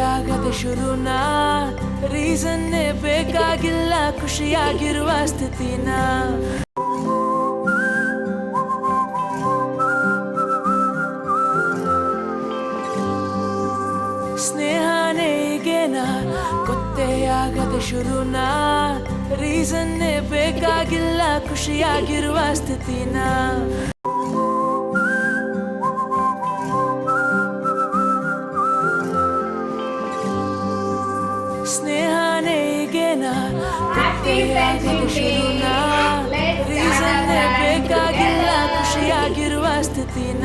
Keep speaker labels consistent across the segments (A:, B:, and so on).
A: ಆಗದೆ ಶುರುನಾ ರೀಸನ್ನೇ ಬೇಕಾಗಿಲ್ಲ ಖುಷಿಯಾಗಿರುವ ಸ್ಥಿತಿನ ಸ್ನೇಹನೇ ಈಗೇನ ಗೊತ್ತೇ ಆಗದೆ ಶುರುನಾ ರೀಸನ್ನೇ ಬೇಕಾಗಿಲ್ಲ ಖುಷಿಯಾಗಿರುವ ಸ್ಥಿತಿನ ಸ್ನೇಹನೇ ಈಗೇನ ಗೊತ್ತೇ ಆಗದೆ ಶುರುನಾ ರೀಸನ್ನೇ ಬೇಕಾಗಿಲ್ಲ ಖುಷಿಯಾಗಿರುವ ಸ್ಥಿತಿನ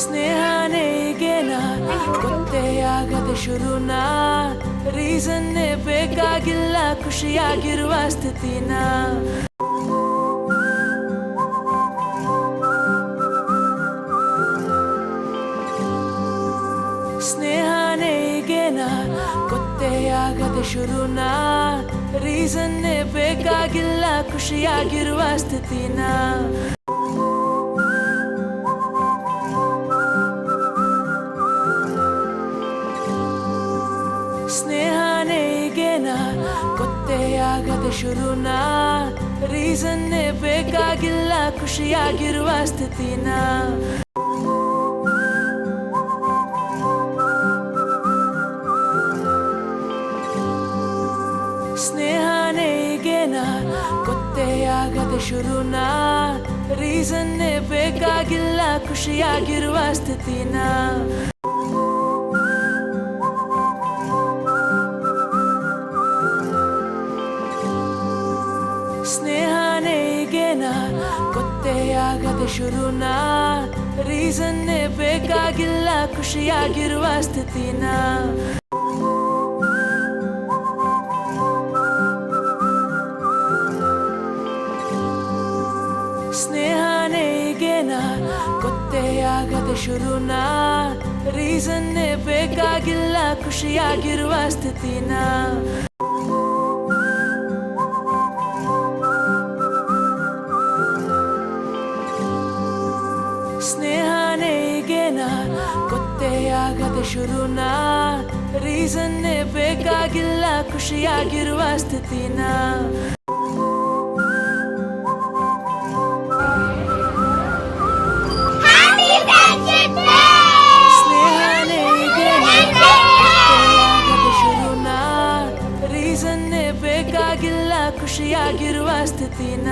A: ಸ್ನೇಹನೇ ಈಗೇನ ಗೊತ್ತೇ ಆಗದೆ ಶುರುನಾ ರೀಸನ್ನೇ ಬೇಕಾಗಿಲ್ಲ ಖುಷಿಯಾಗಿರುವ ಸ್ಥಿತಿನ ಸ್ನೇಹನೇ ಈಗೇನ ಗೊತ್ತೇ ಆಗದೆ ಶುರುನಾ ರೀಸನ್ನೇ ಬೇಕಾಗಿಲ್ಲ ಖುಷಿಯಾಗಿರುವ ಸ್ಥಿತಿನ ಸ್ನೇಹನೇ ಈಗೇನ ಗೊತ್ತೇ ಆಗದೆ ಶುರುನಾ ರೀಸನ್ನೇ ಬೇಕಾಗಿಲ್ಲ ಖುಷಿಯಾಗಿರುವ ಸ್ಥಿತಿನ ಸ್ನೇಹನೇ ಈಗೇನ ಗೊತ್ತೇ ಆಗದೆ ಶುರುನಾ ರೀಸನ್ನೇ ಬೇಕಾಗಿಲ್ಲ ಖುಷಿಯಾಗಿರುವ ಸ್ಥಿತಿನ ಸ್ನೇಹನೇ ಈಗೇನ ಗೊತ್ತೇ ಆಗದೆ ಶುರುನಾ ರೀಸನ್ನೇ ಬೇಕಾಗಿಲ್ಲ ಖುಷಿಯಾಗಿರುವ ಸ್ಥಿತಿನ ಸ್ನೇಹನೇ ಈಗೇನ ಗೊತ್ತೇ ಆಗದೆ ಶುರುನಾ ರೀಸನ್ನೇ ಬೇಕಾಗಿಲ್ಲ ಖುಷಿಯಾಗಿರುವ ಸ್ಥಿತಿನ ಸ್ನೇಹನೇ ಈಗೇನ ಗೊತ್ತೇ ಆಗದೆ ಶುರುನಾ ರೀಸನ್ನೇ ಬೇಕಾಗಿಲ್ಲ ಖುಷಿಯಾಗಿರುವ ಸ್ಥಿತಿನ ಸ್ನೇಹನೇ ಈಗೇನ ಗೊತ್ತೇ ಆಗದೆ ಶುರುನಾ ರೀಸನ್ನೇ ಬೇಕಾಗಿಲ್ಲ ಖುಷಿಯಾಗಿರುವ ಸ್ಥಿತಿನ